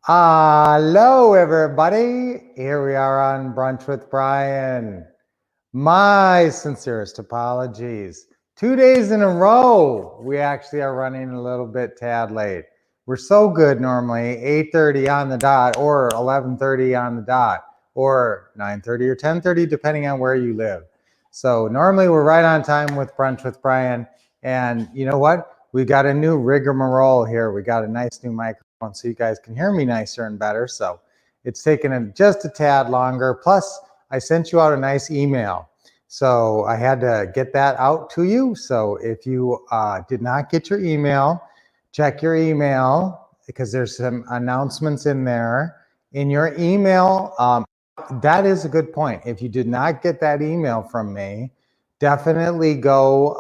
Hello, everybody. Here we are on Brunch with Brian. My sincerest apologies. 2 days in a row, we actually are running a little bit tad late. We're so good normally, 8:30 on the dot, or 11:30 on the dot, or 9:30 or 10:30, depending on where you live. So normally we're right on time with Brunch with Brian. And you know what? We got a new rigmarole here. We got a nice new microphone so you guys can hear me nicer and better. So it's taken just a tad longer. Plus, I sent you out a nice email. So I had to get that out to you. So if you did not get your email, check your email because there's some announcements in there. In your email, that is a good point. If you did not get that email from me, definitely go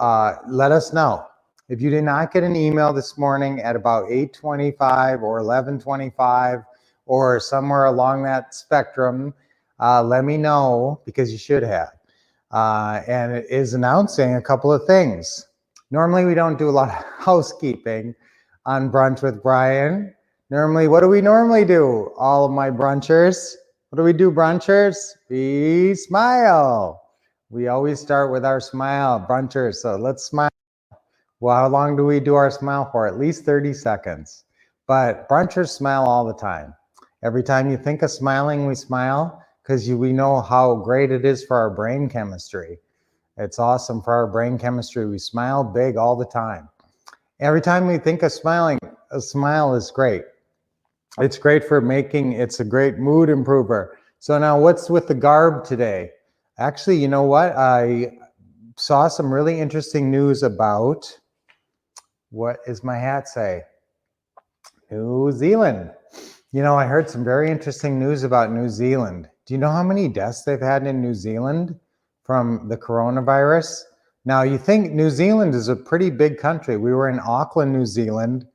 let us know. If you did not get an email this morning at about 8:25 or 11:25 or somewhere along that spectrum, let me know because you should have. And it is announcing a couple of things. Normally, we don't do a lot of housekeeping on Brunch with Brian. Normally, what do we normally do? All of my brunchers. What do we do, brunchers? We smile. We always start with our smile, brunchers. So let's smile. Well, how long do we do our smile for? At least 30 seconds. But brunchers smile all the time. Every time you think of smiling, we smile because we know how great it is for our brain chemistry. It's awesome for our brain chemistry. We smile big all the time. Every time we think of smiling, a smile is great. It's great for it's a great mood improver. So now what's with the garb today? Actually, you know what? I saw some really interesting news about, what does my hat say? New Zealand. You know, I heard some very interesting news about New Zealand. Do you know how many deaths they've had in New Zealand from the coronavirus? Now, you think New Zealand is a pretty big country. We were in Auckland, New Zealand,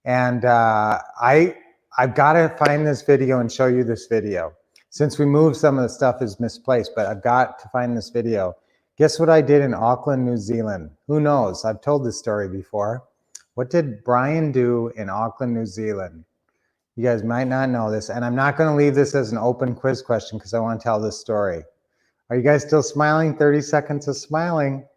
and I've got to find this video and show you this video. Since we moved, some of the stuff is misplaced, but I've got to find this video. Guess what I did in Auckland, New Zealand? Who knows? I've told this story before. What did Brian do in Auckland, New Zealand? You guys might not know this, and I'm not going to leave this as an open quiz question because I want to tell this story. Are you guys still smiling? 30 seconds of smiling.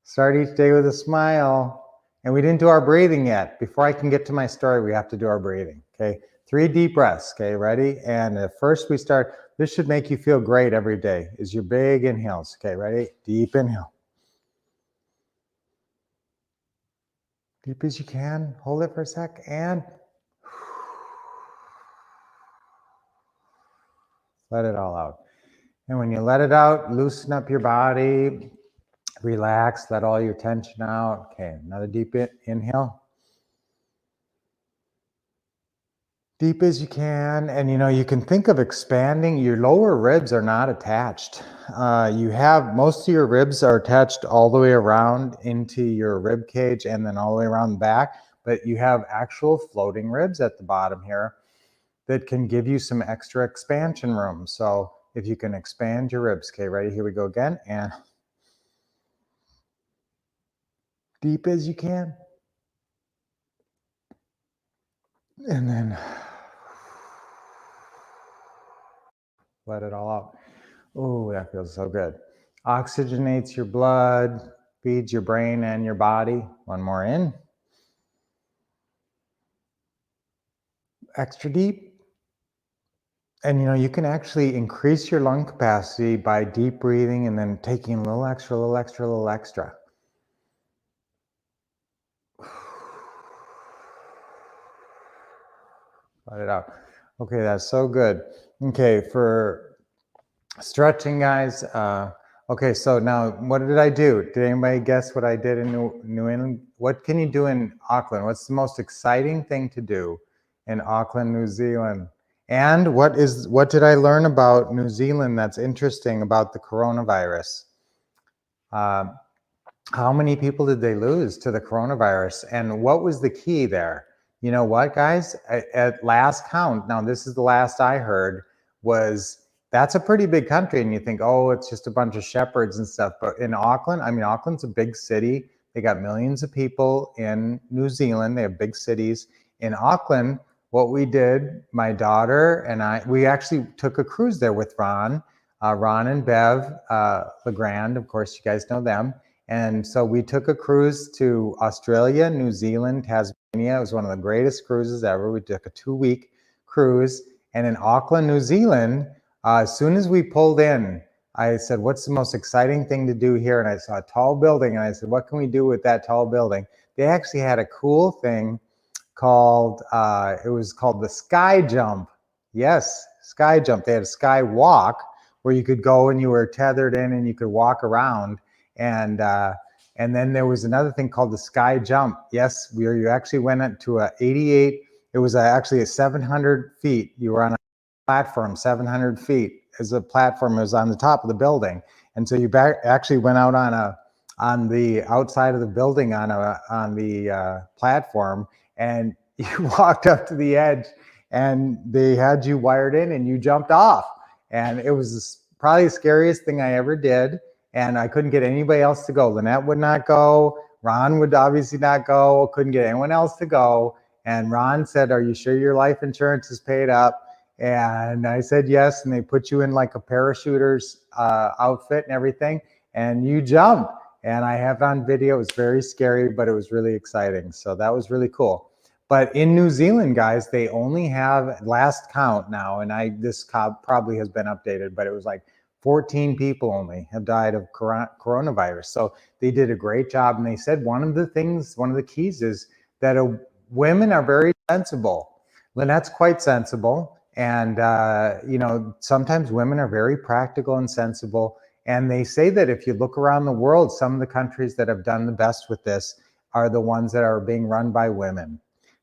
Start each day with a smile. And we didn't do our breathing yet. Before I can get to my story, we have to do our breathing, okay? 3 deep breaths, okay, ready? And at first we start, this should make you feel great every day, is your big inhales, okay, ready? Deep inhale. Deep as you can, hold it for a sec, and let it all out. And when you let it out, loosen up your body, relax, let all your tension out. Okay, another deep inhale. Deep as you can. And you know, you can think of expanding. Your lower ribs are not attached. Most of your ribs are attached all the way around into your rib cage and then all the way around the back, but you have actual floating ribs at the bottom here that can give you some extra expansion room. So if you can expand your ribs, okay, ready? Here we go again. And deep as you can. And then let it all out. Oh, that feels so good. Oxygenates your blood, feeds your brain and your body. One more in. Extra deep. And you know, you can actually increase your lung capacity by deep breathing and then taking a little extra, little extra, little extra. Let it out. Okay, that's so good. Okay, for stretching, guys. Okay, so now what did I do? Did anybody guess what I did in New England? What can you do in Auckland? What's the most exciting thing to do in Auckland, New Zealand? And what did I learn about New Zealand that's interesting about the coronavirus? How many people did they lose to the coronavirus? And what was the key there? You know what, guys? At last count, now this is the last I heard, that's a pretty big country. And you think, oh, it's just a bunch of shepherds and stuff. But in Auckland, I mean, Auckland's a big city. They got millions of people in New Zealand. They have big cities. In Auckland, what we did, my daughter and I, we actually took a cruise there with Ron and Bev LeGrand. Of course, you guys know them. And so we took a cruise to Australia, New Zealand, Tasmania. It was one of the greatest cruises ever. We took a 2-week cruise. And in Auckland, New Zealand, as soon as we pulled in, I said, what's the most exciting thing to do here? And I saw a tall building, and I said, what can we do with that tall building? They actually had a cool thing called, it was called the Sky Jump. Yes, Sky Jump. They had a Sky Walk where you could go and you were tethered in and you could walk around. And then there was another thing called the Sky Jump. Yes, where you actually went up to a 88, it was actually a 700 feet. You were on a platform, 700 feet as a platform. It was on the top of the building. And so you actually went out on the outside of the building on the platform, and you walked up to the edge and they had you wired in and you jumped off. And it was probably the scariest thing I ever did. And I couldn't get anybody else to go. Lynette would not go. Ron would obviously not go. Couldn't get anyone else to go. And Ron said, are you sure your life insurance is paid up? And I said, yes. And they put you in like a parachuter's outfit and everything. And you jumped. And I have it on video. It was very scary, but it was really exciting. So that was really cool. But in New Zealand, guys, they only have, last count now, and this probably has been updated, but it was like 14 people only have died of coronavirus. So they did a great job. And they said one of the keys is that women are very sensible. Lynette's quite sensible. And, sometimes women are very practical and sensible. And they say that if you look around the world, some of the countries that have done the best with this are the ones that are being run by women.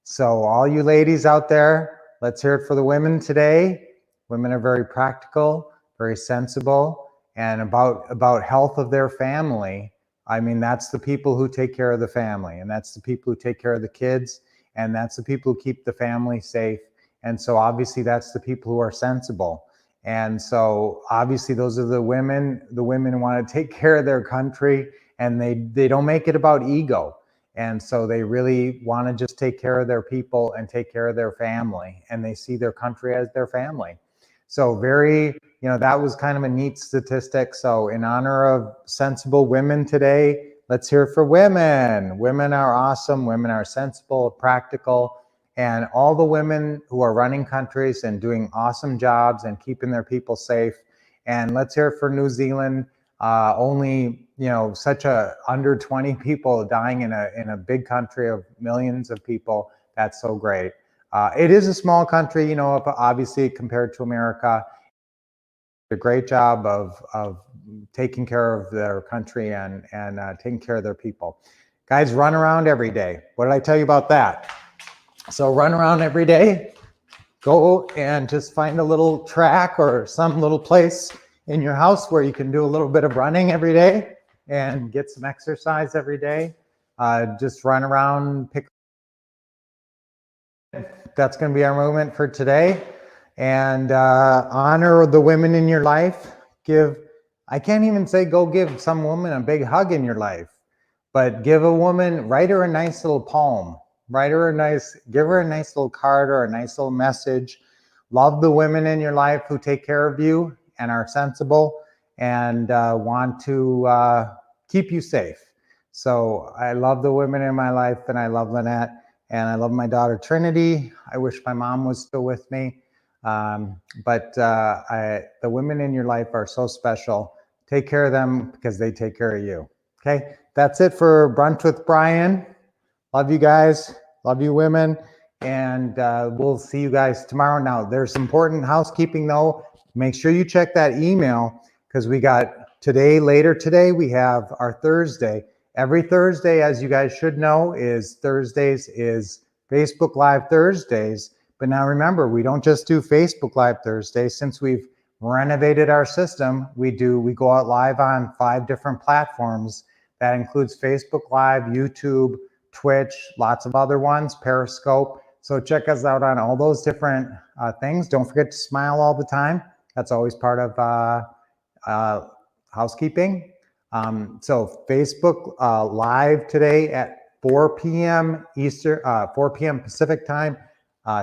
So all you ladies out there, let's hear it for the women today. Women are very practical, very sensible, and about health of their family. I mean, that's the people who take care of the family, and that's the people who take care of the kids, and that's the people who keep the family safe. And so obviously that's the people who are sensible. And so obviously those are the women who want to take care of their country, and they don't make it about ego. And so they really want to just take care of their people and take care of their family, and they see their country as their family. So that was kind of a neat statistic. So in honor of sensible women today, let's hear it for women. Women are awesome. Women are sensible, practical, and all the women who are running countries and doing awesome jobs and keeping their people safe. And let's hear it for New Zealand. Only, such a under 20 people dying in a big country of millions of people. That's so great. It is a small country, obviously compared to America. A great job of taking care of their country and taking care of their people. Guys, run around every day. What did I tell you about that? So run around every day. Go and just find a little track or some little place in your house where you can do a little bit of running every day and get some exercise every day. Just run around, that's going to be our movement for today. And honor the women in your life. I can't even say go give some woman a big hug in your life, but write her a nice little poem. Give her a nice little card or a nice little message. Love the women in your life who take care of you and are sensible and want to keep you safe. So I love the women in my life, and I love Lynette, and I love my daughter Trinity. I wish my mom was still with me. But the women in your life are so special. Take care of them because they take care of you. Okay, that's it for Brunch with Brian. Love you guys. Love you women. And we'll see you guys tomorrow. Now, there's important housekeeping though. Make sure you check that email because we got later today, we have our Thursday. Every Thursday, as you guys should know, is Facebook Live Thursdays. But now remember, we don't just do Facebook Live Thursdays. Since we've renovated our system, we go out live on 5 different platforms. That includes Facebook Live, YouTube, Twitch, lots of other ones, Periscope. So check us out on all those different things. Don't forget to smile all the time. That's always part of housekeeping. So Facebook Live today at 4 p.m. Eastern, 4 p.m. Pacific time.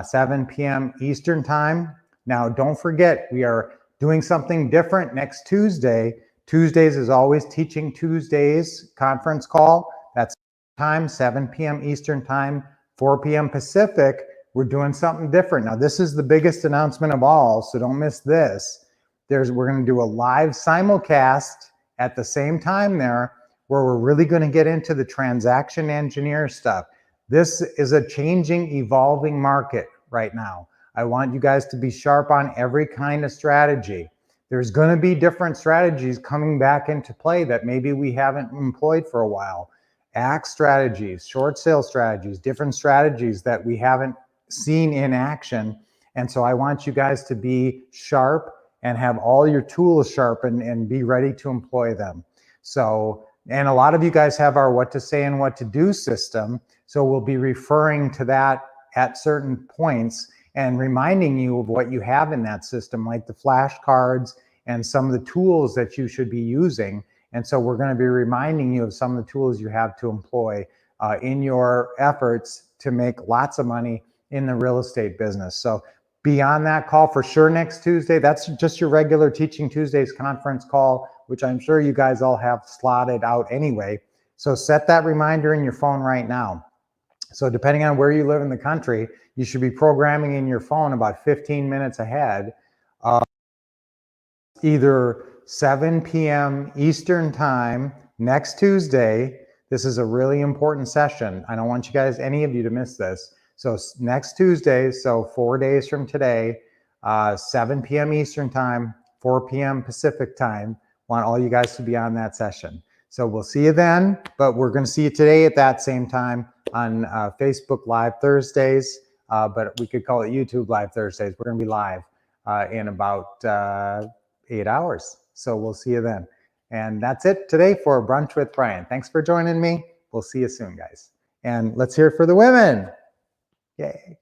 7 p.m. Eastern time. Now, don't forget, we are doing something different next Tuesday. Tuesdays is always Teaching Tuesdays conference call. That's time, 7 p.m. Eastern time, 4 p.m. Pacific. We're doing something different. Now, this is the biggest announcement of all, so don't miss this. We're going to do a live simulcast at the same time there, where we're really going to get into the transaction engineer stuff. This is a changing, evolving market right now. I want you guys to be sharp on every kind of strategy. There's going to be different strategies coming back into play that maybe we haven't employed for a while. Act strategies, short sale strategies, different strategies that we haven't seen in action. And so I want you guys to be sharp and have all your tools sharpened and be ready to employ them. So, and a lot of you guys have our what to say and what to do system. So we'll be referring to that at certain points and reminding you of what you have in that system, like the flashcards and some of the tools that you should be using. And so we're going to be reminding you of some of the tools you have to employ in your efforts to make lots of money in the real estate business. So be on that call for sure next Tuesday. That's just your regular Teaching Tuesdays conference call, which I'm sure you guys all have slotted out anyway. So set that reminder in your phone right now. So depending on where you live in the country, you should be programming in your phone about 15 minutes ahead. Either 7 p.m. Eastern time next Tuesday. This is a really important session. I don't want you guys, any of you, to miss this. So next Tuesday, so 4 days from today, 7 p.m. Eastern time, 4 p.m. Pacific time. Want all you guys to be on that session. So we'll see you then, but we're going to see you today at that same time on Facebook Live Thursdays, but we could call it YouTube Live Thursdays. We're going to be live in about 8 hours. So we'll see you then. And that's it today for Brunch with Brian. Thanks for joining me. We'll see you soon, guys. And let's hear it for the women. Yay.